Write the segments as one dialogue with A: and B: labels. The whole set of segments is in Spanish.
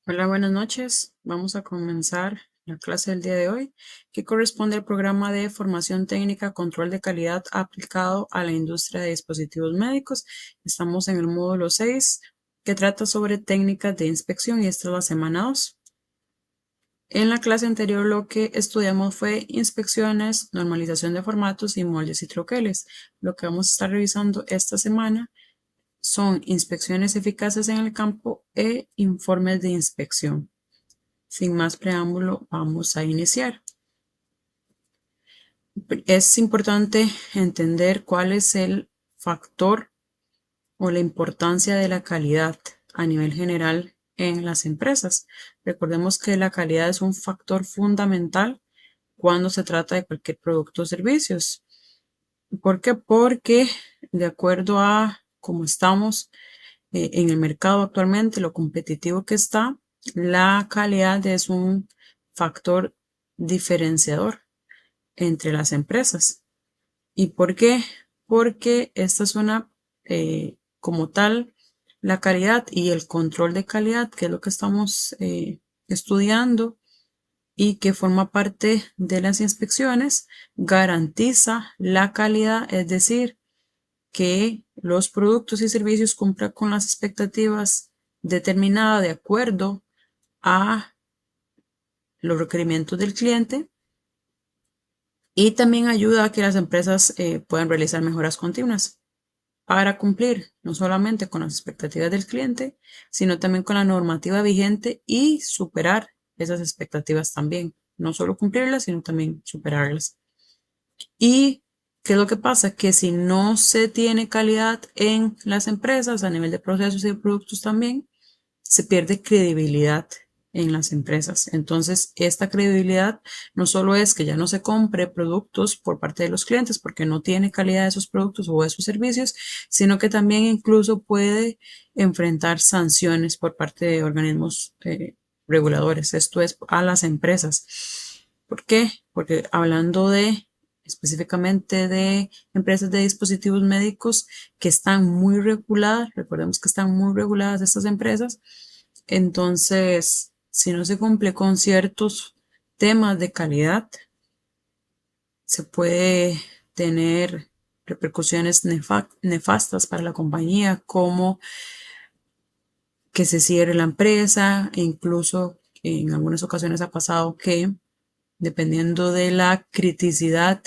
A: Hola, buenas noches. Vamos a comenzar la clase del día de hoy, que corresponde al programa de formación técnica control de calidad aplicado a la industria de dispositivos médicos. Estamos en el módulo 6, que trata sobre técnicas de inspección, y esta es la semana 2. En la clase anterior lo que estudiamos fue inspecciones, normalización de formatos y moldes y troqueles. Lo que vamos a estar revisando esta semana son inspecciones eficaces en el campo e informes de inspección. Sin más preámbulo, vamos a iniciar. Es importante entender cuál es el factor o la importancia de la calidad a nivel general en las empresas. Recordemos que la calidad es un factor fundamental cuando se trata de cualquier producto o servicios. ¿Por qué? Porque de acuerdo a cómo estamos en el mercado actualmente, lo competitivo que está, la calidad es un factor diferenciador entre las empresas. ¿Y por qué? Porque esta es como tal, la calidad y el control de calidad, que es lo que estamos estudiando y que forma parte de las inspecciones, garantiza la calidad, es decir, que los productos y servicios cumplan con las expectativas determinadas de acuerdo a los requerimientos del cliente, y también ayuda a que las empresas puedan realizar mejoras continuas para cumplir no solamente con las expectativas del cliente, sino también con la normativa vigente y superar esas expectativas también. No solo cumplirlas, sino también superarlas. ¿Y qué es lo que pasa? Que si no se tiene calidad en las empresas a nivel de procesos y de productos también, se pierde credibilidad en las empresas. Entonces, esta credibilidad no solo es que ya no se compre productos por parte de los clientes porque no tiene calidad de esos productos o de esos servicios, sino que también incluso puede enfrentar sanciones por parte de organismos reguladores. Esto es a las empresas. ¿Por qué? Porque hablando de específicamente de empresas de dispositivos médicos que están muy reguladas, recordemos que están muy reguladas estas empresas. Entonces, si no se cumple con ciertos temas de calidad, se puede tener repercusiones nefastas para la compañía, como que se cierre la empresa, e incluso en algunas ocasiones ha pasado que, dependiendo de la criticidad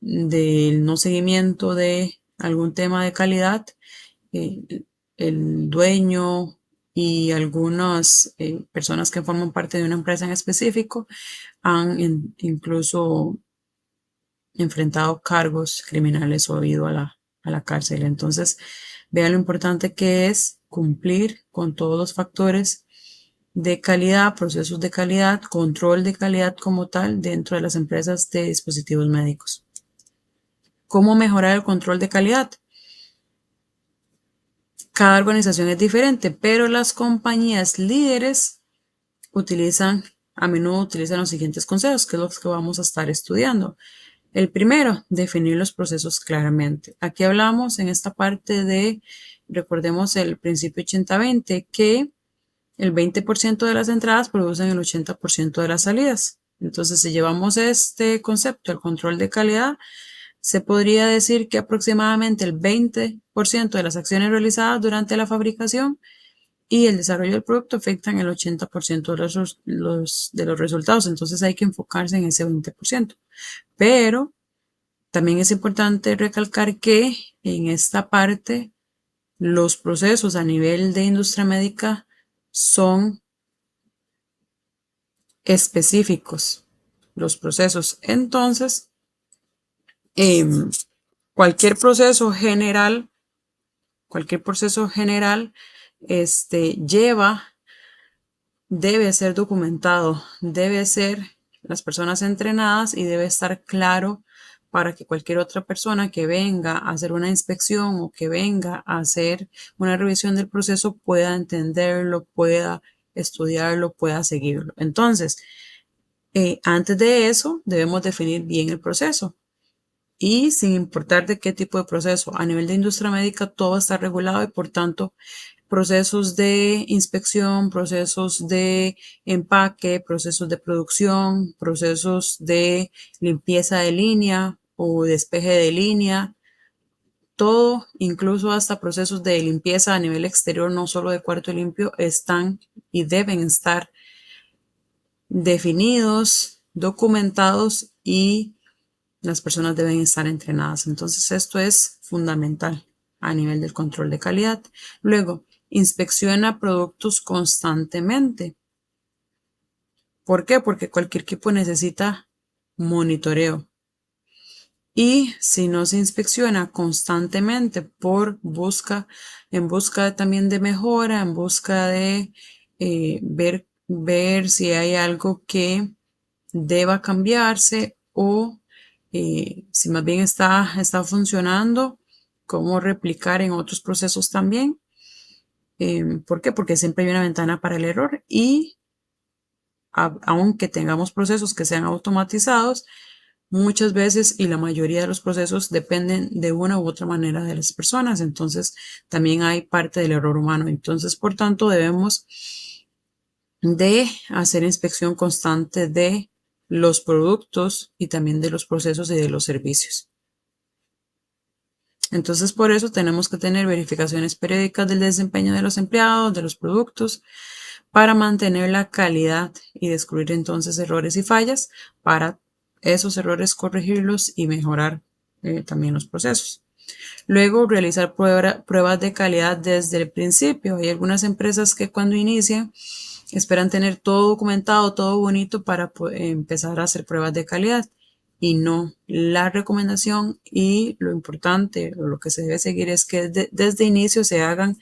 A: del no seguimiento de algún tema de calidad, eh, el dueño y algunas personas que forman parte de una empresa en específico han incluso enfrentado cargos criminales o ido a la cárcel. Entonces, vean lo importante que es cumplir con todos los factores de calidad, procesos de calidad, control de calidad como tal dentro de las empresas de dispositivos médicos. ¿Cómo mejorar el control de calidad? Cada organización es diferente, pero las compañías líderes a menudo utilizan los siguientes consejos, que es lo que vamos a estar estudiando. El primero, definir los procesos claramente. Aquí hablamos en esta parte de, recordemos el principio 80-20, que el 20% de las entradas producen el 80% de las salidas. Entonces, si llevamos este concepto, el control de calidad, se podría decir que aproximadamente el 20% de las acciones realizadas durante la fabricación y el desarrollo del producto afectan el 80% de los resultados. Entonces hay que enfocarse en ese 20%. Pero también es importante recalcar que en esta parte los procesos a nivel de industria médica son específicos. Los procesos. Entonces, eh, cualquier proceso general, cualquier proceso general, lleva, debe ser documentado, debe ser las personas entrenadas y debe estar claro para que cualquier otra persona que venga a hacer una inspección o que venga a hacer una revisión del proceso pueda entenderlo, pueda estudiarlo, pueda seguirlo. Entonces, antes de eso, debemos definir bien el proceso. Y sin importar de qué tipo de proceso, a nivel de industria médica todo está regulado y por tanto procesos de inspección, procesos de empaque, procesos de producción, procesos de limpieza de línea o despeje de línea, todo, incluso hasta procesos de limpieza a nivel exterior, no solo de cuarto limpio, están y deben estar definidos, documentados y las personas deben estar entrenadas. Entonces, esto es fundamental a nivel del control de calidad. Luego, inspecciona productos constantemente. ¿Por qué? Porque cualquier equipo necesita monitoreo. Y si no se inspecciona constantemente en busca también de mejora, en busca de ver si hay algo que deba cambiarse o si más bien está funcionando, cómo replicar en otros procesos también. ¿Por qué? Porque siempre hay una ventana para el error y aunque tengamos procesos que sean automatizados, muchas veces y la mayoría de los procesos dependen de una u otra manera de las personas. Entonces, también hay parte del error humano. Entonces, por tanto, debemos de hacer inspección constante de los productos y también de los procesos y de los servicios. Entonces, por eso tenemos que tener verificaciones periódicas del desempeño de los empleados, de los productos, para mantener la calidad y descubrir entonces errores y fallas, para esos errores corregirlos y mejorar también los procesos. Luego, realizar pruebas de calidad desde el principio. Hay algunas empresas que cuando inician esperan tener todo documentado, todo bonito para empezar a hacer pruebas de calidad. Y no, la recomendación y lo importante o lo que se debe seguir es que desde inicio se hagan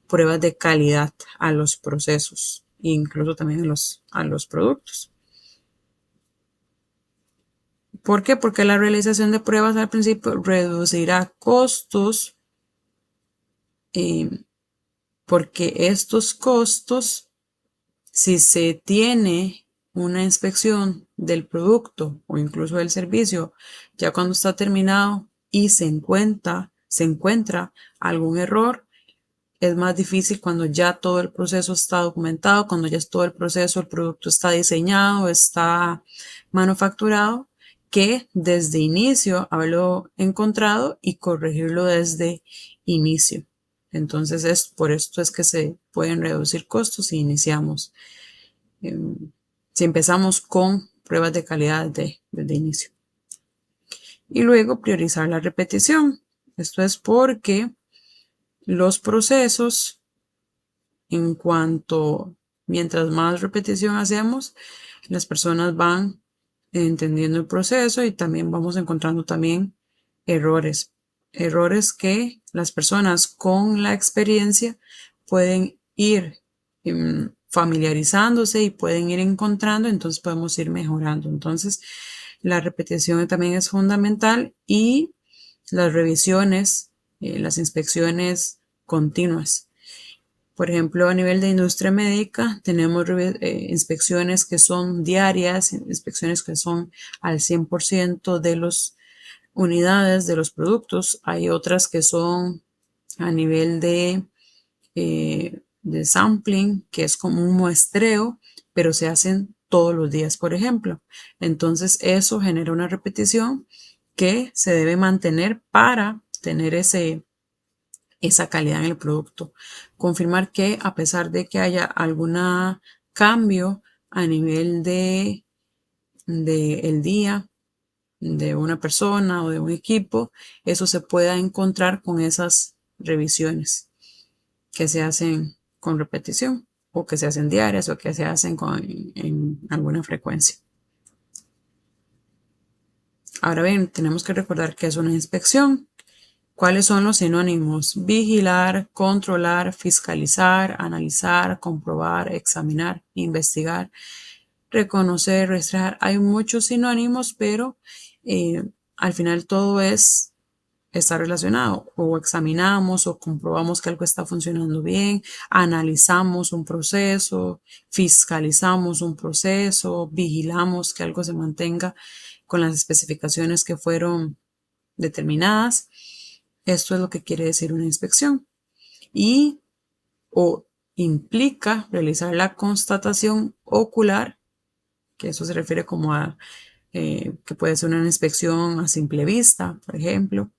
A: pruebas de calidad a los procesos, incluso también a los productos. ¿Por qué? Porque la realización de pruebas al principio reducirá costos, porque estos costos, si se tiene una inspección del producto o incluso del servicio, ya cuando está terminado y se encuentra algún error, es más difícil cuando ya todo el proceso está documentado, cuando ya es todo el proceso, el producto está diseñado, está manufacturado, que desde inicio haberlo encontrado y corregirlo desde inicio. Entonces por esto es que se pueden reducir costos si iniciamos, si empezamos con pruebas de calidad desde inicio. Y luego priorizar la repetición. Esto es porque los procesos, mientras más repetición hacemos, las personas van entendiendo el proceso y también vamos encontrando también errores. Errores que las personas con la experiencia pueden ir familiarizándose y pueden ir encontrando, entonces podemos ir mejorando. Entonces, la repetición también es fundamental y las revisiones, las inspecciones continuas. Por ejemplo, a nivel de industria médica, tenemos inspecciones que son diarias, inspecciones que son al 100% de las unidades de los productos. Hay otras que son a nivel de sampling, que es como un muestreo, pero se hacen todos los días, por ejemplo. Entonces, eso genera una repetición que se debe mantener para tener esa calidad en el producto. Confirmar que a pesar de que haya algún cambio a nivel de el día de una persona o de un equipo, eso se pueda encontrar con esas revisiones que se hacen con repetición o que se hacen diarias o que se hacen en alguna frecuencia. Ahora bien, tenemos que recordar que es una inspección. ¿Cuáles son los sinónimos? Vigilar, controlar, fiscalizar, analizar, comprobar, examinar, investigar, reconocer, rastrear. Hay muchos sinónimos, pero al final todo está relacionado. O examinamos o comprobamos que algo está funcionando bien, analizamos un proceso, fiscalizamos un proceso, vigilamos que algo se mantenga con las especificaciones que fueron determinadas. Esto es lo que quiere decir una inspección. Y o implica realizar la constatación ocular, que eso se refiere como a que puede ser una inspección a simple vista, por ejemplo,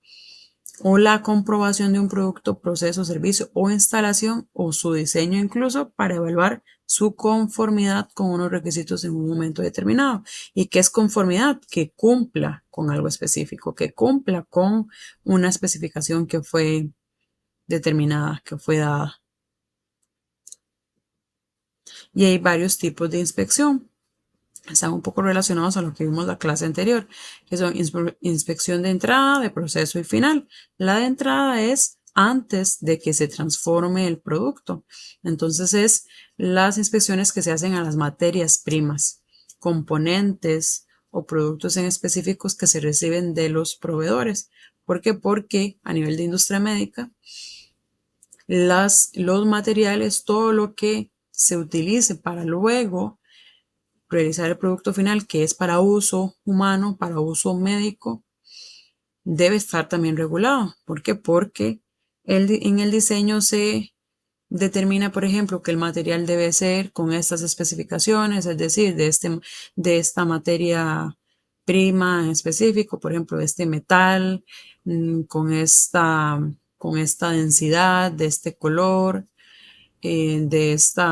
A: o la comprobación de un producto, proceso, servicio o instalación o su diseño incluso para evaluar su conformidad con unos requisitos en un momento determinado. ¿Y qué es conformidad? Que cumpla con algo específico, que cumpla con una especificación que fue determinada, que fue dada. Y hay varios tipos de inspección. Están un poco relacionados a lo que vimos la clase anterior, que son inspección de entrada, de proceso y final. La de entrada es antes de que se transforme el producto. Entonces es las inspecciones que se hacen a las materias primas, componentes o productos en específicos que se reciben de los proveedores. ¿Por qué? Porque a nivel de industria médica, los materiales, todo lo que se utilice para luego realizar el producto final, que es para uso humano, para uso médico, debe estar también regulado. ¿Por qué? Porque en el diseño se determina, por ejemplo, que el material debe ser con estas especificaciones, es decir, de esta materia prima en específico, por ejemplo, este metal, con esta densidad, de este color, de este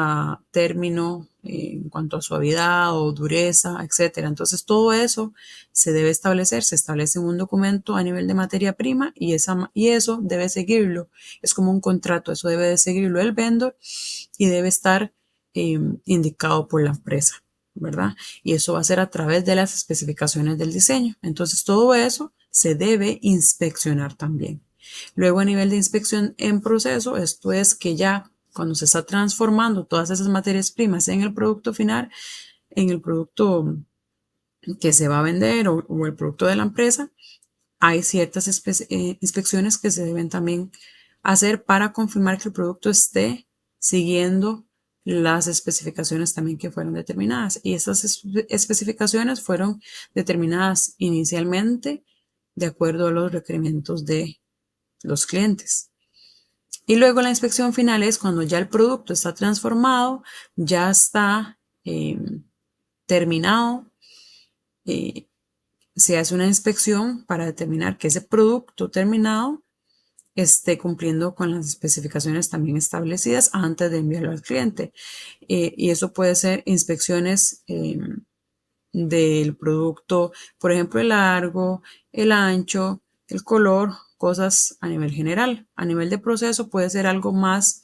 A: término en cuanto a suavidad o dureza, etcétera. Entonces todo eso se debe establecer, se establece en un documento a nivel de materia prima y eso debe seguirlo. Es como un contrato, eso debe de seguirlo el vendor y debe estar indicado por la empresa, ¿verdad? Y eso va a ser a través de las especificaciones del diseño. Entonces todo eso se debe inspeccionar también. Luego a nivel de inspección en proceso, esto es que ya cuando se está transformando todas esas materias primas en el producto final, en el producto que se va a vender o el producto de la empresa, hay ciertas inspecciones que se deben también hacer para confirmar que el producto esté siguiendo las especificaciones también que fueron determinadas. Y estas especificaciones fueron determinadas inicialmente de acuerdo a los requerimientos de los clientes. Y luego la inspección final es cuando ya el producto está transformado, ya está terminado. Se hace una inspección para determinar que ese producto terminado esté cumpliendo con las especificaciones también establecidas antes de enviarlo al cliente. Y eso puede ser inspecciones del producto, por ejemplo, el largo, el ancho, el color, cosas a nivel general. A nivel de proceso puede ser algo más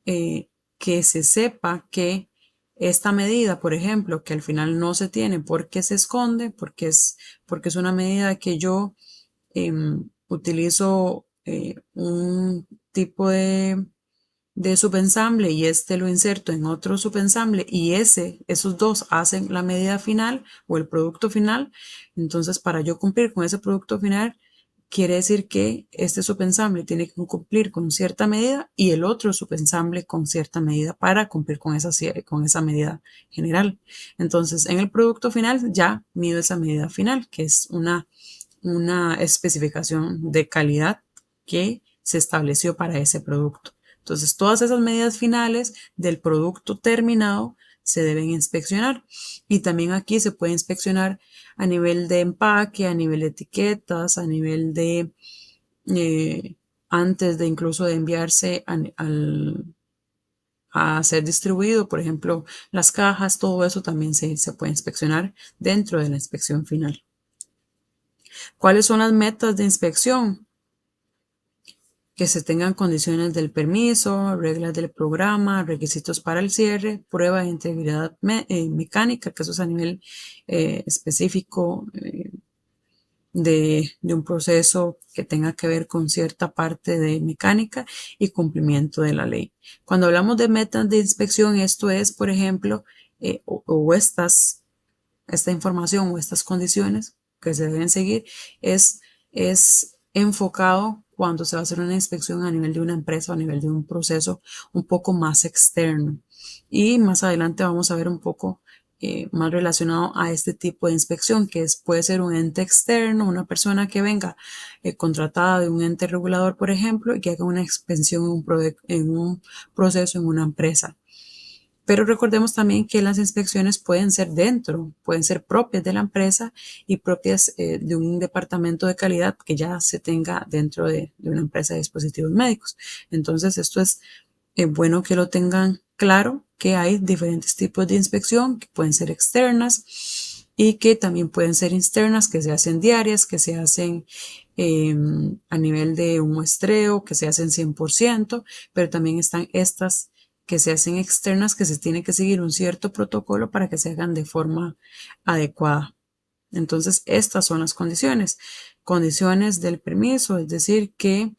A: que se sepa que esta medida, por ejemplo, que al final no se tiene porque se esconde, porque es una medida que yo utilizo un tipo de subensamble y este lo inserto en otro subensamble y esos dos hacen la medida final o el producto final. Entonces, para yo cumplir con ese producto final, quiere decir que este subensamble tiene que cumplir con cierta medida y el otro subensamble con cierta medida para cumplir con esa medida general. Entonces, en el producto final ya mido esa medida final, que es una especificación de calidad que se estableció para ese producto. Entonces, todas esas medidas finales del producto terminado se deben inspeccionar. Y también aquí se puede inspeccionar a nivel de empaque, a nivel de etiquetas, a nivel de antes de incluso de enviarse a ser distribuido, por ejemplo, las cajas, todo eso también se puede inspeccionar dentro de la inspección final. ¿Cuáles son las metas de inspección? Que se tengan condiciones del permiso, reglas del programa, requisitos para el cierre, prueba de integridad mecánica, que eso es a nivel específico de un proceso que tenga que ver con cierta parte de mecánica y cumplimiento de la ley. Cuando hablamos de metas de inspección, esto es, por ejemplo, esta información o estas condiciones que se deben seguir es enfocado cuando se va a hacer una inspección a nivel de una empresa o a nivel de un proceso un poco más externo. Y más adelante vamos a ver un poco más relacionado a este tipo de inspección, que puede ser un ente externo, una persona que venga contratada de un ente regulador, por ejemplo, y que haga una inspección en un proceso en una empresa. Pero recordemos también que las inspecciones pueden ser dentro, pueden ser propias de la empresa y propias de un departamento de calidad que ya se tenga dentro de una empresa de dispositivos médicos. Entonces, esto es bueno que lo tengan claro, que hay diferentes tipos de inspección que pueden ser externas y que también pueden ser internas, que se hacen diarias, que se hacen a nivel de un muestreo, que se hacen 100%, pero también están estas que se hacen externas, que se tiene que seguir un cierto protocolo para que se hagan de forma adecuada. Entonces, estas son las condiciones. Condiciones del permiso, es decir, que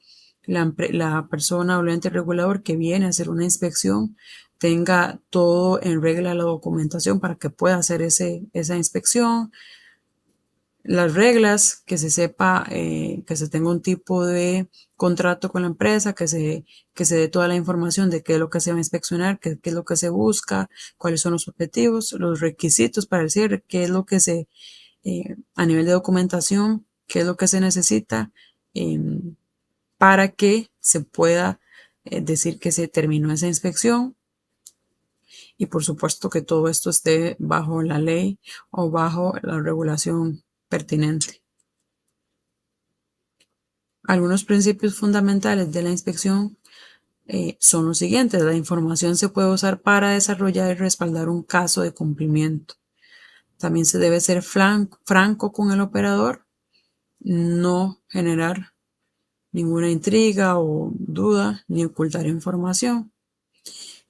A: la persona o el ente regulador que viene a hacer una inspección tenga todo en regla, la documentación para que pueda hacer esa inspección. Las reglas, que se sepa, que se tenga un tipo de contrato con la empresa, que se dé toda la información de qué es lo que se va a inspeccionar, qué es lo que se busca, cuáles son los objetivos, los requisitos para el cierre, qué es lo que a nivel de documentación, qué es lo que se necesita para que se pueda decir que se terminó esa inspección. Y por supuesto que todo esto esté bajo la ley o bajo la regulación pertinente. Algunos principios fundamentales de la inspección son los siguientes. La información se puede usar para desarrollar y respaldar un caso de cumplimiento. También se debe ser franco con el operador, no generar ninguna intriga o duda ni ocultar información.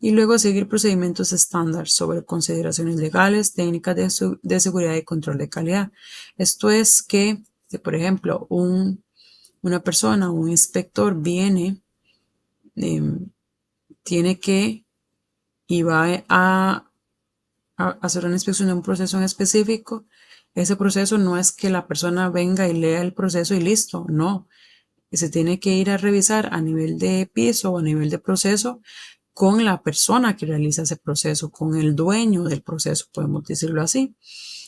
A: Y luego seguir procedimientos estándar sobre consideraciones legales, técnicas de seguridad y control de calidad. Esto es que, si por ejemplo, una persona, un inspector viene, tiene que y va a hacer una inspección de un proceso en específico, ese proceso no es que la persona venga y lea el proceso y listo, no. Se tiene que ir a revisar a nivel de piso o a nivel de proceso con la persona que realiza ese proceso, con el dueño del proceso, podemos decirlo así.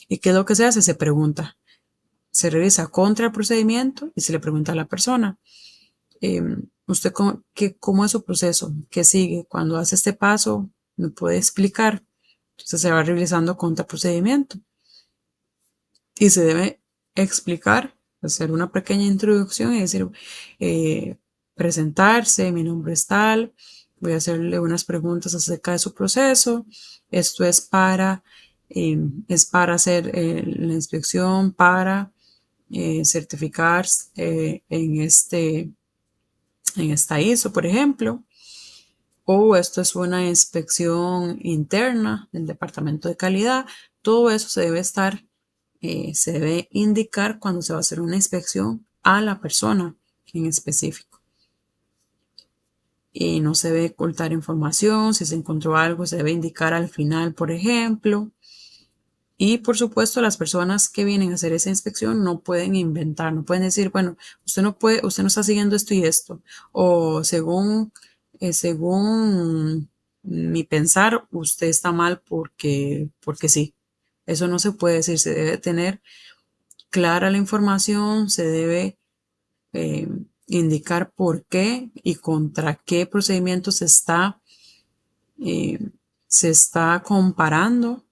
A: ¿Y qué es lo que se hace? Se pregunta, se revisa contra el procedimiento y se le pregunta a la persona, ¿usted cómo es su proceso? ¿Qué sigue? Cuando hace este paso, ¿me puede explicar? Entonces se va revisando contra procedimiento y se debe explicar, hacer una pequeña introducción y decir, presentarse, mi nombre es tal, voy a hacerle unas preguntas acerca de su proceso, esto es para hacer la inspección, para certificar en esta ISO, por ejemplo, o esto es una inspección interna del departamento de calidad. Todo eso se debe indicar cuando se va a hacer una inspección a la persona en específico. Y no se debe ocultar información, si se encontró algo se debe indicar al final, por ejemplo. Y por supuesto, las personas que vienen a hacer esa inspección no pueden inventar, no pueden decir, bueno, usted no está siguiendo esto y esto, o según mi pensar, usted está mal porque sí. Eso no se puede decir, se debe tener clara la información, se debe eh, indicar por qué y contra qué procedimiento eh, se está comparando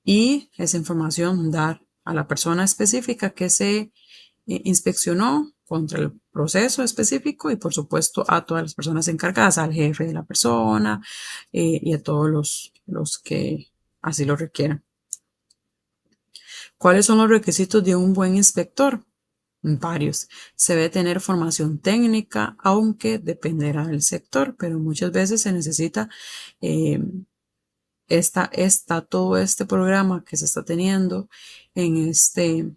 A: y esa información dar a la persona específica que se inspeccionó contra el proceso específico y por supuesto a todas las personas encargadas, al jefe de la persona y a todos los que así lo requieran. ¿Cuáles son los requisitos de un buen inspector? Varios. Se debe tener formación técnica, aunque dependerá del sector, pero muchas veces se necesita eh, todo este programa que se está teniendo en este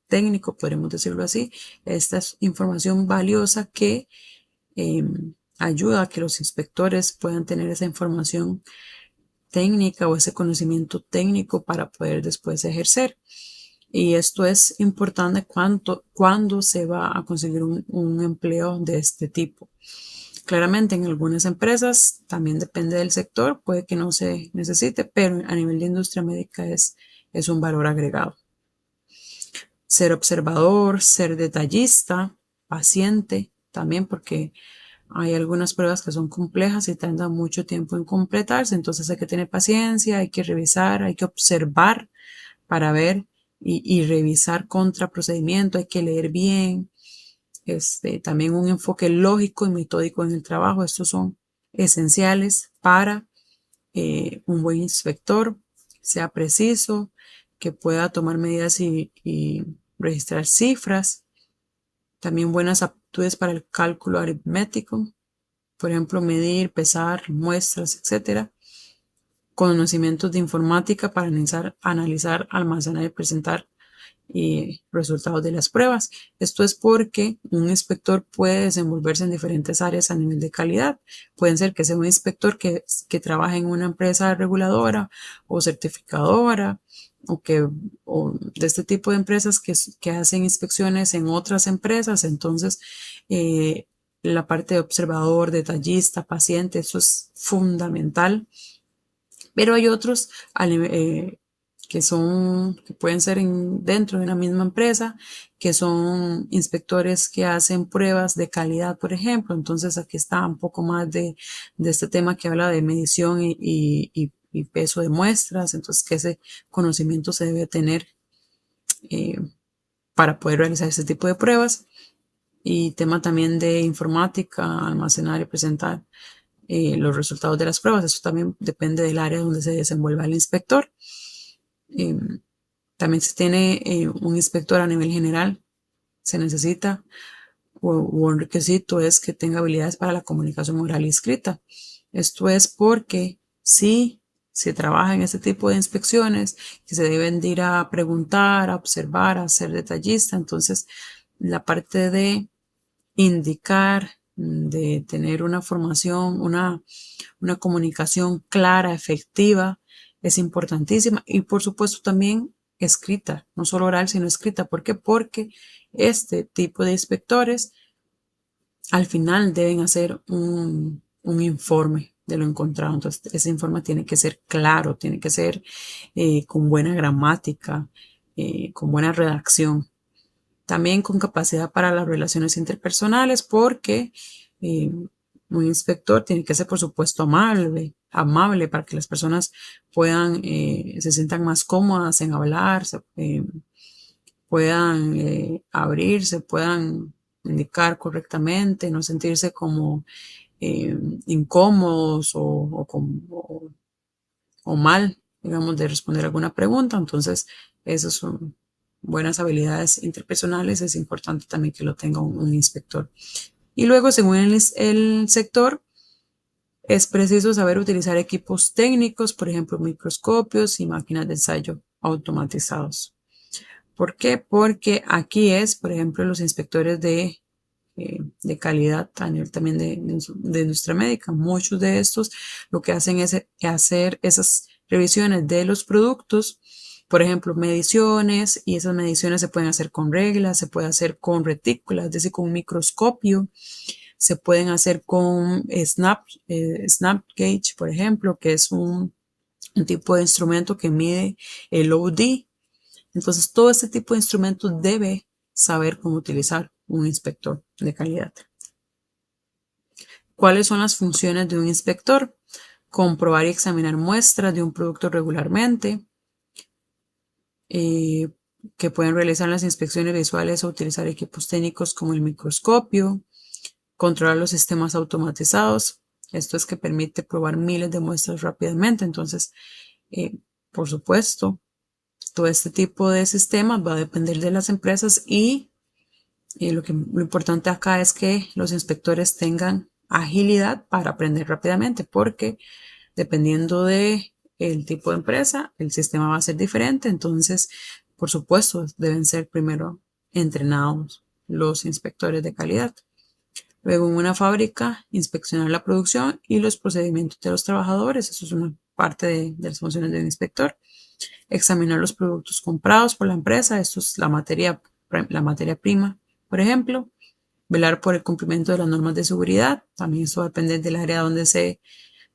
A: técnico, podríamos decirlo así, esta es información valiosa que eh, ayuda a que los inspectores puedan tener esa información técnica o ese conocimiento técnico para poder después ejercer. Y esto es importante cuando se va a conseguir un empleo de este tipo. Claramente en algunas empresas, también depende del sector, puede que no se necesite, pero a nivel de industria médica es un valor agregado. Ser observador, ser detallista, paciente, también porque hay algunas pruebas que son complejas y tardan mucho tiempo en completarse, entonces hay que tener paciencia, hay que revisar, hay que observar para ver y revisar contra procedimiento, hay que leer bien, también un enfoque lógico y metódico en el trabajo. Estos son esenciales para un buen inspector, sea preciso, que pueda tomar medidas y registrar cifras. También buenas aptitudes para el cálculo aritmético, por ejemplo, medir, pesar, muestras, etcétera. Conocimientos de informática para analizar, almacenar y presentar y resultados de las pruebas. Esto es porque un inspector puede desenvolverse en diferentes áreas a nivel de calidad. Pueden ser que sea un inspector que trabaje en una empresa reguladora o certificadora o de este tipo de empresas que hacen inspecciones en otras empresas. Entonces, la parte de observador, detallista, paciente, eso es fundamental. Pero hay otros que pueden ser dentro de una misma empresa, que son inspectores que hacen pruebas de calidad, por ejemplo. Entonces aquí está un poco más de este tema que habla de medición y peso de muestras. Entonces que ese conocimiento se debe tener eh, para poder realizar este tipo de pruebas. Y tema también de informática, almacenar y presentar los resultados de las pruebas. Eso también depende del área donde se desenvuelva el inspector. Eh, También se tiene un inspector a nivel general. Se necesita o un requisito es que tenga habilidades para la comunicación oral y escrita. Esto es porque si se trabaja en este tipo de inspecciones, que se deben de ir a preguntar, a observar, a ser detallista, entonces la parte de indicar, de tener una formación, una comunicación clara, efectiva, es importantísima. Y por supuesto también escrita, no solo oral, sino escrita. ¿Por qué? Porque este tipo de inspectores al final deben hacer un informe de lo encontrado. Entonces, ese informe tiene que ser claro, tiene que ser con buena gramática, con buena redacción. También con capacidad para las relaciones interpersonales, porque un inspector tiene que ser, por supuesto, amable para que las personas se sientan más cómodas en hablar, puedan abrirse, puedan indicar correctamente, no sentirse como eh, incómodos o mal, digamos, de responder alguna pregunta. Entonces, esas son buenas habilidades interpersonales. Es importante también que lo tenga un inspector. Y luego, según el sector, es preciso saber utilizar equipos técnicos, por ejemplo, microscopios y máquinas de ensayo automatizados. ¿Por qué? Porque aquí por ejemplo, los inspectores de calidad a nivel también de industria médica. Muchos de estos lo que hacen es hacer esas revisiones de los productos, por ejemplo, mediciones, y esas mediciones se pueden hacer con reglas, se puede hacer con retículas, es decir, con un microscopio, se pueden hacer con snap gauge, por ejemplo, que es un tipo de instrumento que mide el OD. Entonces, todo este tipo de instrumentos debe saber cómo utilizar un inspector de calidad. ¿Cuáles son las funciones de un inspector? Comprobar y examinar muestras de un producto regularmente, que pueden realizar las inspecciones visuales o utilizar equipos técnicos como el microscopio, controlar los sistemas automatizados. Esto es que permite probar miles de muestras rápidamente. Entonces, por supuesto, todo este tipo de sistemas va a depender de las empresas y lo importante acá es que los inspectores tengan agilidad para aprender rápidamente, porque dependiendo de el tipo de empresa, el sistema va a ser diferente. Entonces, por supuesto, deben ser primero entrenados los inspectores de calidad. Luego, en una fábrica, inspeccionar la producción y los procedimientos de los trabajadores. Eso es una parte de las funciones del inspector. Examinar los productos comprados por la empresa. Esto es la materia prima, por ejemplo. velar por el cumplimiento de las normas de seguridad. También esto depende del área donde se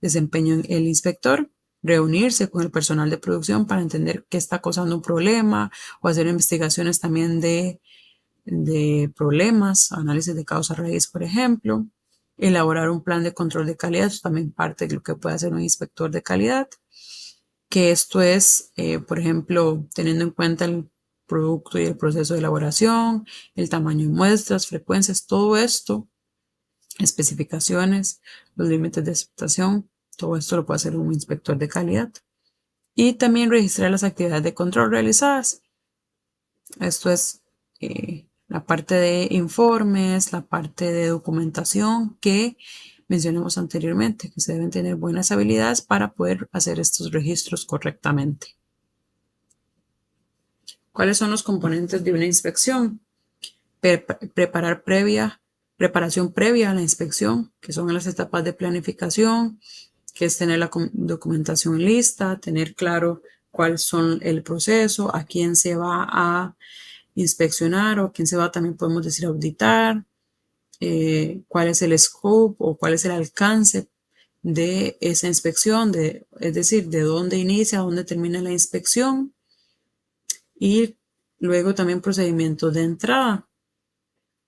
A: desempeña el inspector. Reunirse con el personal de producción para entender qué está causando un problema o hacer investigaciones también de problemas, análisis de causa raíz, por ejemplo. Elaborar un plan de control de calidad, eso también parte de lo que puede hacer un inspector de calidad, que esto es, por ejemplo, teniendo en cuenta el producto y el proceso de elaboración, el tamaño de muestras, frecuencias, todo esto, especificaciones, los límites de aceptación, todo esto lo puede hacer un inspector de calidad. Y también registrar las actividades de control realizadas. Esto es la parte de informes, la parte de documentación que mencionamos anteriormente, que se deben tener buenas habilidades para poder hacer estos registros correctamente. ¿Cuáles son los componentes de una inspección? Preparación previa a la inspección, que son las etapas de planificación, que es tener la documentación lista, tener claro cuál son el proceso, a quién se va a inspeccionar o a quién se va también podemos decir auditar, cuál es el scope o cuál es el alcance de esa inspección, es decir, de dónde inicia, dónde termina la inspección y luego también procedimientos de entrada.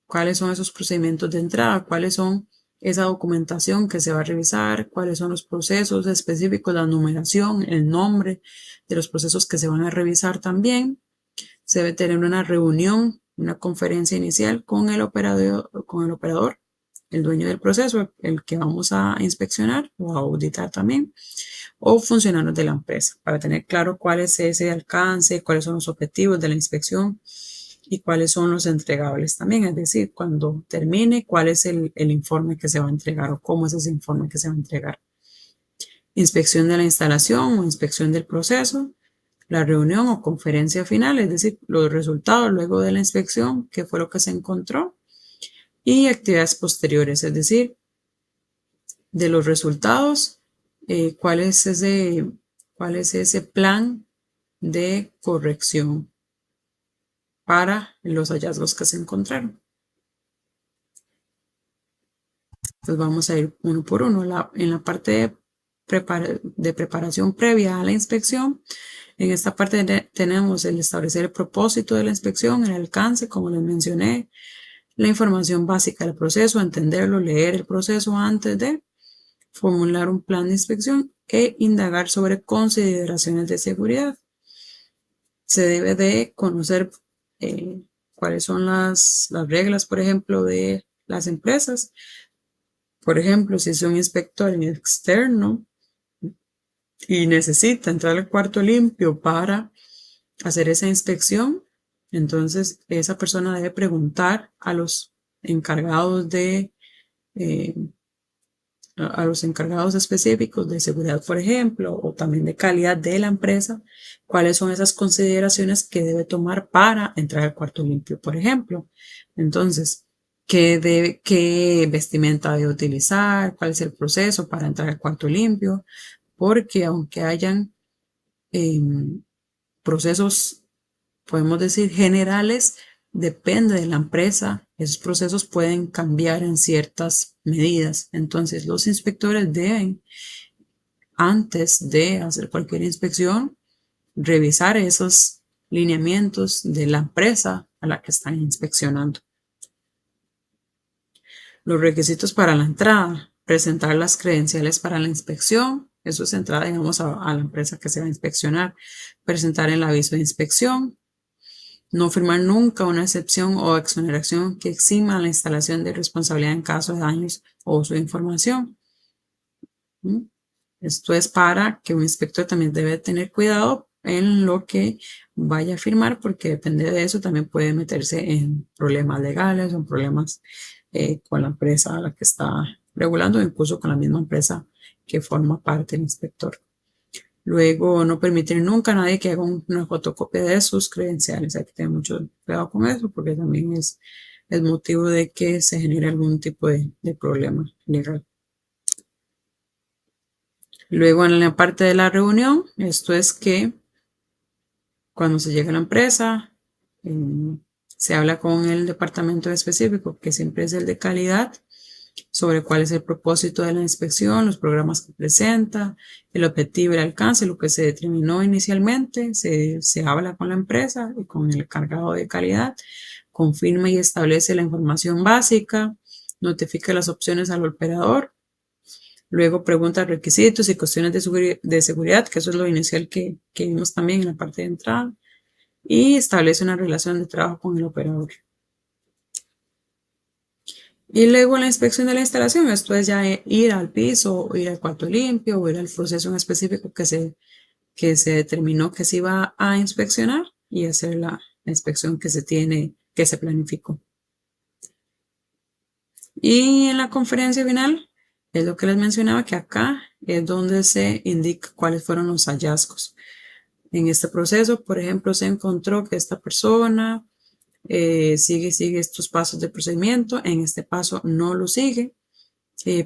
A: ¿Cuáles son esos procedimientos de entrada? ¿Cuáles son esa documentación que se va a revisar? ¿Cuáles son los procesos específicos, la numeración, el nombre de los procesos que se van a revisar también? Se debe tener una reunión, una conferencia inicial con el operador, el dueño del proceso, el que vamos a inspeccionar o a auditar también, o funcionarios de la empresa, para tener claro cuál es ese alcance, cuáles son los objetivos de la inspección y cuáles son los entregables también, es decir, cuando termine, cuál es el informe que se va a entregar o cómo es ese informe que se va a entregar. Inspección de la instalación o inspección del proceso, la reunión o conferencia final, es decir, los resultados luego de la inspección, qué fue lo que se encontró, y actividades posteriores, es decir, de los resultados, cuál es ese plan de corrección para los hallazgos que se encontraron. Entonces vamos a ir uno por uno. En la parte de preparación previa a la inspección, en esta parte tenemos el establecer el propósito de la inspección, el alcance, como les mencioné, la información básica del proceso, entenderlo, leer el proceso antes de formular un plan de inspección e indagar sobre consideraciones de seguridad. Se debe de conocer cuáles son las reglas, por ejemplo, de las empresas. Por ejemplo, si es un inspector externo y necesita entrar al cuarto limpio para hacer esa inspección, entonces esa persona debe preguntar a los encargados eh, a los encargados específicos de seguridad, por ejemplo, o también de calidad de la empresa, cuáles son esas consideraciones que debe tomar para entrar al cuarto limpio, por ejemplo. Entonces, qué vestimenta debe utilizar, cuál es el proceso para entrar al cuarto limpio, porque aunque hayan eh, procesos, podemos decir, generales, depende de la empresa, esos procesos pueden cambiar en ciertas medidas. Entonces, los inspectores deben, antes de hacer cualquier inspección, revisar esos lineamientos de la empresa a la que están inspeccionando. Los requisitos para la entrada, presentar las credenciales para la inspección, eso es entrada, digamos, a la empresa que se va a inspeccionar, presentar el aviso de inspección, no firmar nunca una excepción o exoneración que exima la instalación de responsabilidad en caso de daños o uso de información. Esto es para que un inspector también debe tener cuidado en lo que vaya a firmar, porque depende de eso también puede meterse en problemas legales o en problemas con la empresa a la que está regulando, incluso con la misma empresa que forma parte del inspector. Luego, no permitir nunca a nadie que haga una fotocopia de sus credenciales. Hay que tener mucho cuidado con eso porque también es motivo de que se genere algún tipo de problema legal. Luego, en la parte de la reunión, esto es que cuando se llega a la empresa, Se habla con el departamento específico, que siempre es el de calidad, sobre cuál es el propósito de la inspección, los programas que presenta, el objetivo, el alcance, lo que se determinó inicialmente. Se habla con la empresa y con el encargado de calidad, confirma y establece la información básica, notifica las opciones al operador, luego pregunta requisitos y cuestiones de seguridad, que eso es lo inicial que vimos también en la parte de entrada, y establece una relación de trabajo con el operador. Y luego la inspección de la instalación, esto es ya ir al piso, o ir al cuarto limpio, o ir al proceso en específico que se determinó que se iba a inspeccionar y hacer la inspección que se planificó. Y en la conferencia final, es lo que les mencionaba, que acá es donde se indica cuáles fueron los hallazgos. En este proceso, por ejemplo, se encontró que esta persona sigue estos pasos de procedimiento, en este paso no lo sigue,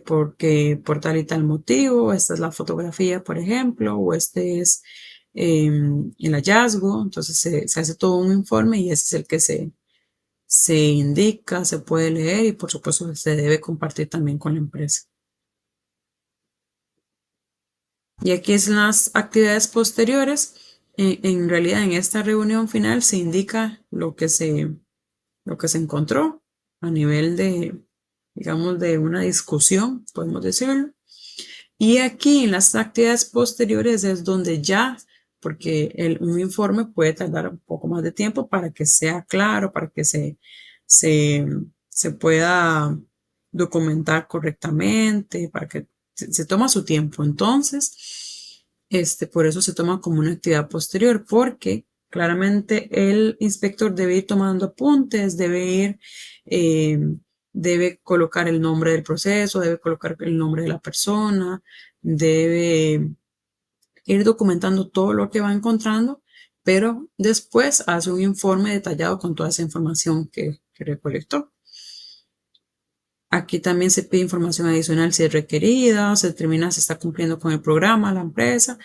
A: porque por tal y tal motivo, esta es la fotografía, por ejemplo, o este es el hallazgo. Entonces se hace todo un informe y ese es el que se indica, se puede leer y por supuesto se debe compartir también con la empresa. Y aquí es las actividades posteriores. En realidad en esta reunión final se indica lo que se encontró a nivel de, digamos, de una discusión, podemos decirlo. Y aquí en las actividades posteriores es donde ya, porque un informe puede tardar un poco más de tiempo para que sea claro, para que se, se pueda documentar correctamente, para que se toma su tiempo. Entonces, por eso se toma como una actividad posterior, porque claramente el inspector debe ir tomando apuntes, eh, debe colocar el nombre del proceso, debe colocar el nombre de la persona, debe ir documentando todo lo que va encontrando, pero después hace un informe detallado con toda esa información que recolectó. Aquí también se pide información adicional si es requerida, se determina si está cumpliendo con el programa, la empresa,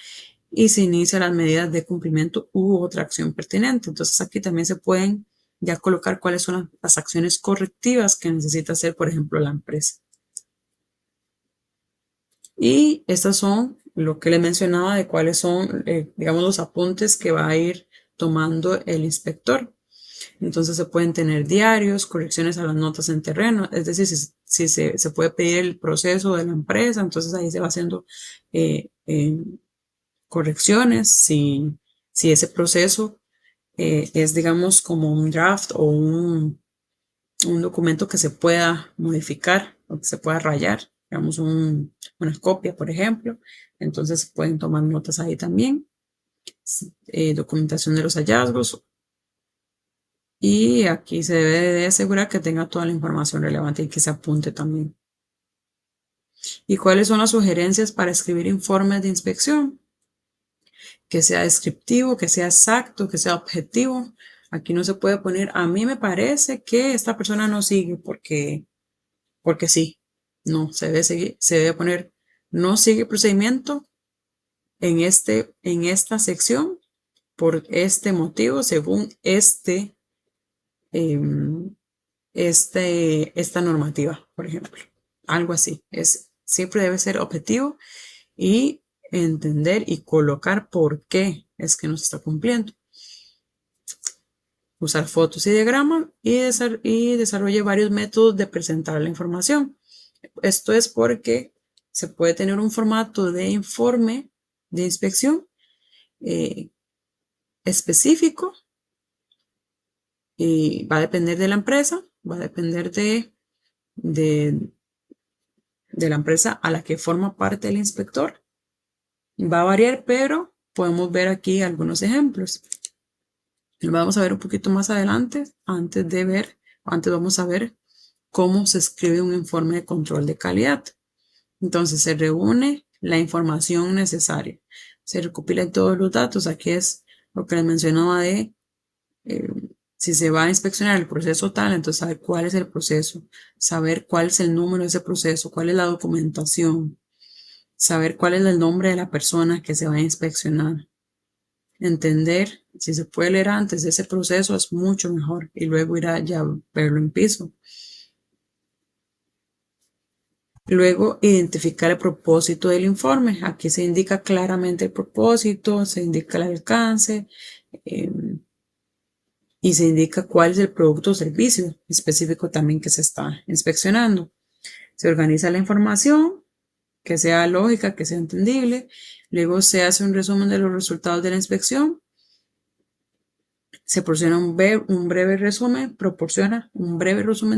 A: y se inicia las medidas de cumplimiento u otra acción pertinente. Entonces aquí también se pueden ya colocar cuáles son las acciones correctivas que necesita hacer, por ejemplo, la empresa. Y estas son lo que les mencionaba de cuáles son, digamos, los apuntes que va a ir tomando el inspector. Entonces se pueden tener diarios, correcciones a las notas en terreno, es decir, si se puede pedir el proceso de la empresa, entonces ahí se va haciendo correcciones. Si ese proceso es, digamos, como un draft o un documento que se pueda modificar o que se pueda rayar, digamos una copia, por ejemplo. Entonces pueden tomar notas ahí también. Documentación de los hallazgos. Y aquí se debe de asegurar que tenga toda la información relevante y que se apunte también. ¿Y cuáles son las sugerencias para escribir informes de inspección? Que sea descriptivo, que sea exacto, que sea objetivo. Aquí no se puede poner, a mí me parece que esta persona no sigue porque sí. No, se debe poner, no sigue procedimiento en esta sección por este motivo, según em, esta normativa, por ejemplo. Algo así. Siempre debe ser objetivo y entender y colocar por qué es que no se está cumpliendo. Usar fotos y diagramas y desarrolle varios métodos de presentar la información. Esto es porque se puede tener un formato de informe de inspección específico y va a depender de la empresa, va a depender de la empresa a la que forma parte el inspector. Va a variar, pero podemos ver aquí algunos ejemplos. Lo vamos a ver un poquito más adelante. Antes vamos a ver cómo se escribe un informe de control de calidad. Entonces se reúne la información necesaria, se recopilan todos los datos. Aquí es lo que les mencionaba de si se va a inspeccionar el proceso tal, entonces saber cuál es el proceso, saber cuál es el número de ese proceso, cuál es la documentación, saber cuál es el nombre de la persona que se va a inspeccionar, entender si se puede leer antes de ese proceso es mucho mejor y luego ir a ya verlo en piso. Luego, identificar el propósito del informe. Aquí se indica claramente el propósito, se indica el alcance y se indica cuál es el producto o servicio específico también que se está inspeccionando. Se organiza la información, que sea lógica, que sea entendible. Luego se hace un resumen de los resultados de la inspección. Se proporciona un breve resumen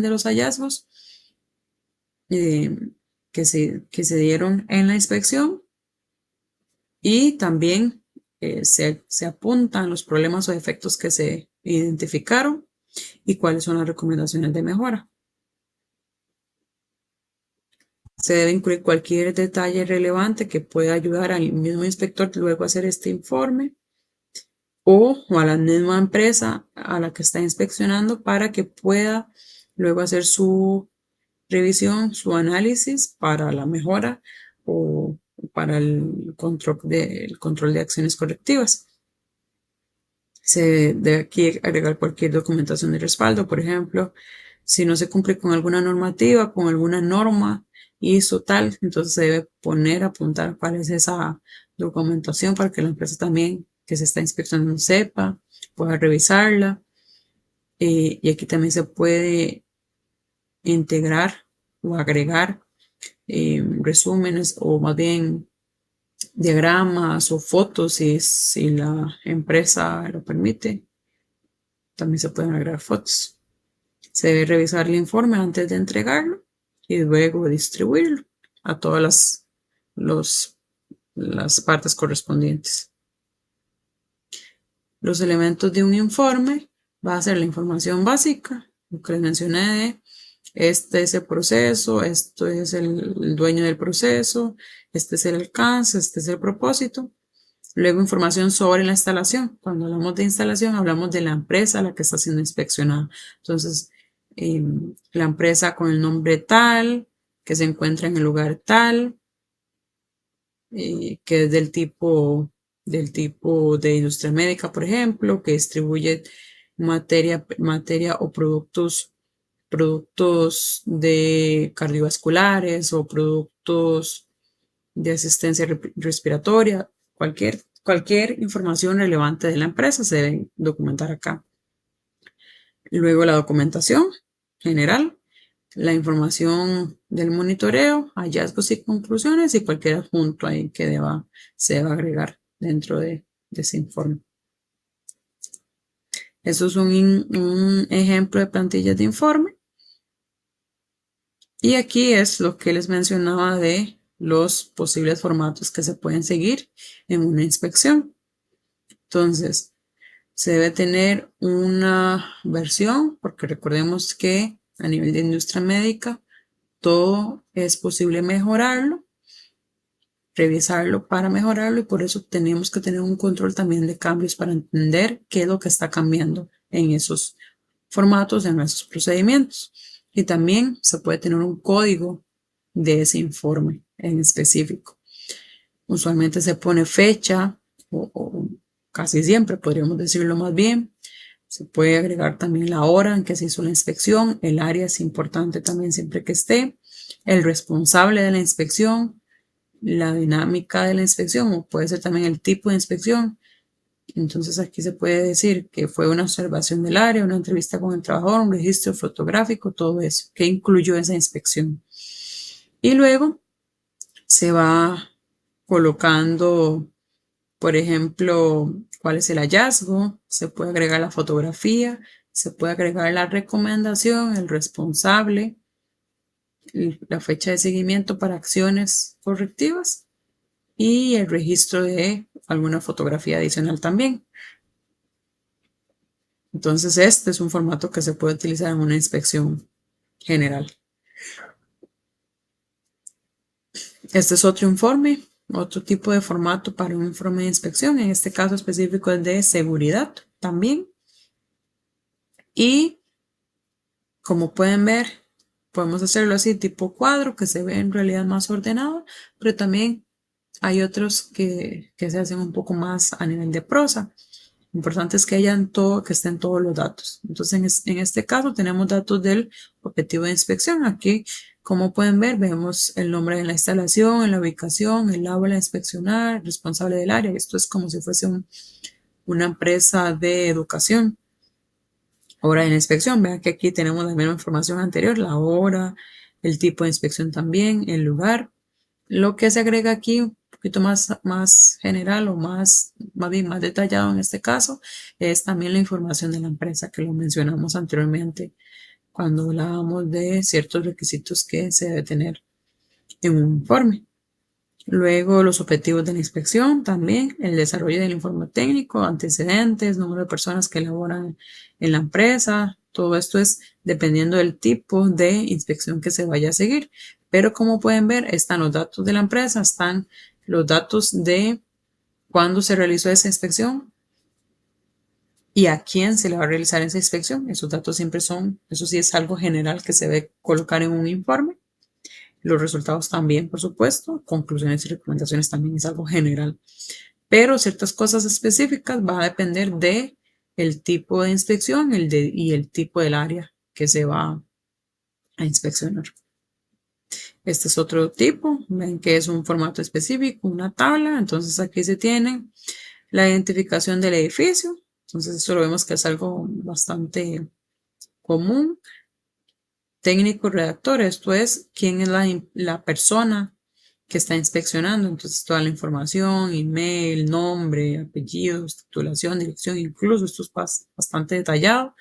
A: de los hallazgos que se dieron en la inspección y también se apuntan los problemas o defectos que se identificaron y cuáles son las recomendaciones de mejora. Se debe incluir cualquier detalle relevante que pueda ayudar al mismo inspector luego a hacer este informe o a la misma empresa a la que está inspeccionando para que pueda luego hacer su revisión, su análisis para la mejora o para el control de acciones correctivas. Se debe aquí agregar cualquier documentación de respaldo, por ejemplo, si no se cumple con alguna normativa, con alguna norma ISO tal, entonces se debe apuntar cuál es esa documentación para que la empresa también que se está inspeccionando sepa, pueda revisarla. Y aquí también se puede integrar o agregar resúmenes o más bien diagramas o fotos si la empresa lo permite. También se pueden agregar fotos. Se debe revisar el informe antes de entregarlo y luego distribuirlo a todas las partes correspondientes. Los elementos de un informe va a ser la información básica, lo que les mencioné de este es el proceso, esto es el dueño del proceso, este es el alcance, este es el propósito. Luego información sobre la instalación. Cuando hablamos de instalación, hablamos de la empresa a la que está siendo inspeccionada. Entonces, la empresa con el nombre tal, que se encuentra en el lugar tal, que es del tipo de industria médica, por ejemplo, que distribuye materia o productos de cardiovasculares o productos de asistencia respiratoria, cualquier información relevante de la empresa se debe documentar acá. Luego la documentación general, la información del monitoreo, hallazgos y conclusiones y cualquier adjunto ahí que se deba agregar dentro de ese informe. Eso es un ejemplo de plantillas de informe. Y aquí es lo que les mencionaba de los posibles formatos que se pueden seguir en una inspección. Entonces, se debe tener una versión, porque recordemos que a nivel de industria médica, todo es posible mejorarlo, revisarlo para mejorarlo y por eso tenemos que tener un control también de cambios para entender qué es lo que está cambiando en esos formatos, en esos procedimientos. Y también se puede tener un código de ese informe en específico. Usualmente se pone fecha o casi siempre, podríamos decirlo más bien. Se puede agregar también la hora en que se hizo la inspección, el área es importante también siempre que esté, el responsable de la inspección, la dinámica de la inspección o puede ser también el tipo de inspección. Entonces aquí se puede decir que fue una observación del área, una entrevista con el trabajador, un registro fotográfico, todo eso, que incluyó esa inspección. Y luego se va colocando, por ejemplo, cuál es el hallazgo, se puede agregar la fotografía, se puede agregar la recomendación, el responsable, la fecha de seguimiento para acciones correctivas y el registro de alguna fotografía adicional también. Entonces, este es un formato que se puede utilizar en una inspección general. Este es otro informe, otro tipo de formato para un informe de inspección. En este caso específico es de seguridad también. Y como pueden ver, podemos hacerlo así tipo cuadro, que se ve en realidad más ordenado, pero también Hay otros que se hacen un poco más a nivel de prosa. Lo importante es que que estén todos los datos. Entonces, en este caso tenemos datos del objetivo de inspección. Aquí, como pueden ver, vemos el nombre de la instalación, la ubicación, el aula a inspeccionar, el responsable del área. Esto es como si fuese una empresa de educación. Hora de la inspección. Vean que aquí tenemos la misma información anterior, la hora, el tipo de inspección también, el lugar. Lo que se agrega aquí, un poquito más general o más bien más detallado en este caso, es también la información de la empresa que lo mencionamos anteriormente cuando hablábamos de ciertos requisitos que se debe tener en un informe. Luego los objetivos de la inspección también, el desarrollo del informe técnico, antecedentes, número de personas que laboran en la empresa, todo esto es dependiendo del tipo de inspección que se vaya a seguir. Pero como pueden ver, están los datos de la empresa, están los datos de cuándo se realizó esa inspección y a quién se le va a realizar esa inspección. Esos datos siempre son, eso sí es algo general que se debe colocar en un informe. Los resultados también, por supuesto. Conclusiones y recomendaciones también es algo general. Pero ciertas cosas específicas va a depender de el tipo de inspección y el tipo del área que se va a inspeccionar. Este es otro tipo, ven que es un formato específico, una tabla. Entonces aquí se tiene la identificación del edificio. Entonces esto lo vemos que es algo bastante común. Técnico redactor, esto es quién es la persona que está inspeccionando. Entonces toda la información, email, nombre, apellidos, titulación, dirección, incluso esto es bastante detallado.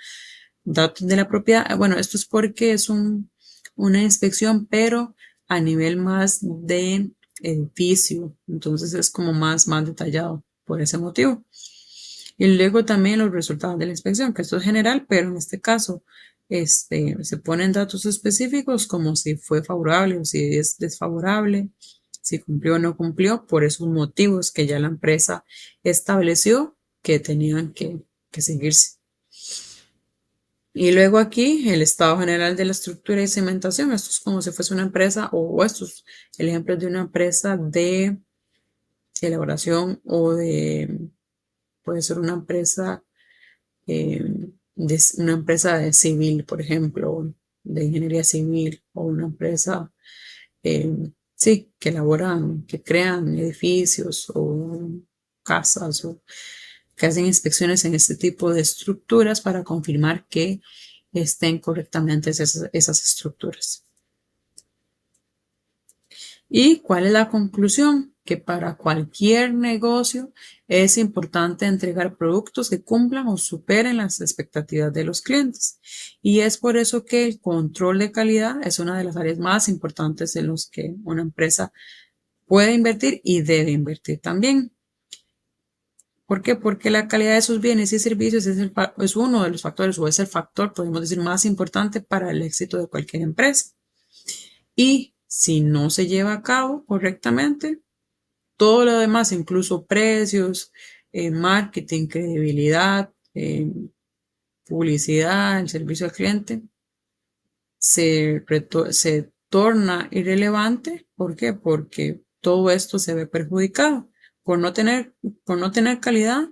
A: Datos de la propiedad. Bueno, esto es porque es una inspección, pero a nivel más de edificio. Entonces es como más detallado por ese motivo. Y luego también los resultados de la inspección, que esto es general, pero en este caso se ponen datos específicos como si fue favorable o si es desfavorable, si cumplió o no cumplió, por esos motivos que ya la empresa estableció que tenían que seguirse. Y luego aquí el estado general de la estructura y cimentación. Esto es como si fuese una empresa o esto es el ejemplo de una empresa de elaboración o puede ser una empresa de civil, por ejemplo, de ingeniería civil o una empresa, eh, sí, que crean edificios o casas o que hacen inspecciones en este tipo de estructuras para confirmar que estén correctamente esas estructuras. ¿Y cuál es la conclusión? Que para cualquier negocio es importante entregar productos que cumplan o superen las expectativas de los clientes. Y es por eso que el control de calidad es una de las áreas más importantes en los que una empresa puede invertir y debe invertir también. ¿Por qué? Porque la calidad de sus bienes y servicios es uno de los factores o es el factor, podemos decir, más importante para el éxito de cualquier empresa. Y si no se lleva a cabo correctamente, todo lo demás, incluso precios, marketing, credibilidad, publicidad, el servicio al cliente, se torna irrelevante. ¿Por qué? Porque todo esto se ve perjudicado. Por no tener calidad,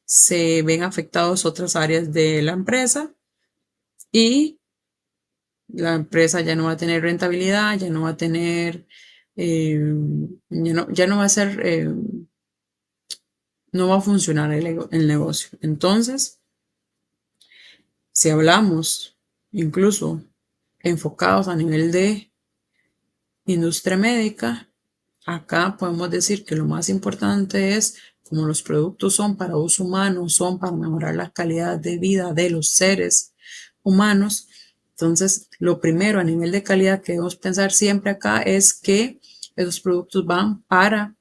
A: se ven afectadas otras áreas de la empresa y la empresa ya no va a tener rentabilidad, ya no va a tener, ya no va a ser, no va a funcionar el negocio. Entonces, si hablamos incluso enfocados a nivel de industria médica, acá podemos decir que lo más importante es, como los productos son para uso humano, son para mejorar la calidad de vida de los seres humanos. Entonces, lo primero a nivel de calidad que debemos pensar siempre acá es que esos productos van para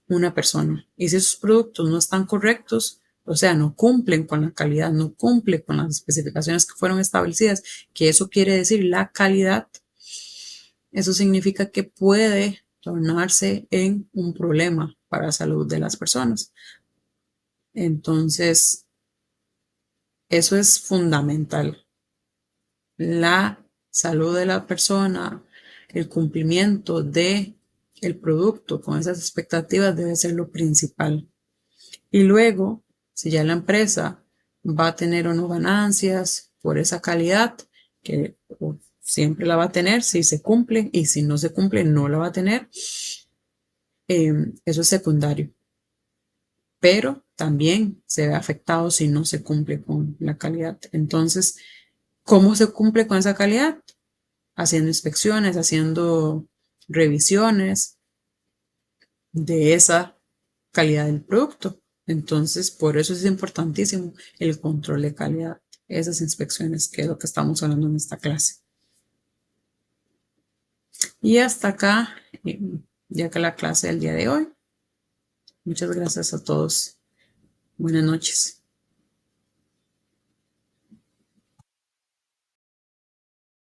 A: una persona. Y si esos productos no están correctos, o sea, no cumplen con la calidad, no cumplen con las especificaciones que fueron establecidas, que eso quiere decir la calidad, eso significa que puede tornarse en un problema para la salud de las personas. Entonces, eso es fundamental. La salud de la persona, el cumplimiento de el producto, con esas expectativas debe ser lo principal. Y luego, si ya la empresa va a tener o no ganancias por esa calidad, que siempre la va a tener si se cumple, y si no se cumple no la va a tener, eso es secundario. Pero también se ve afectado si no se cumple con la calidad. Entonces, ¿cómo se cumple con esa calidad? Haciendo inspecciones, haciendo revisiones de esa calidad del producto. Entonces, por eso es importantísimo el control de calidad, esas inspecciones, que es lo que estamos hablando en esta clase. Y hasta acá, ya que la clase del día de hoy. Muchas gracias a todos. Buenas noches.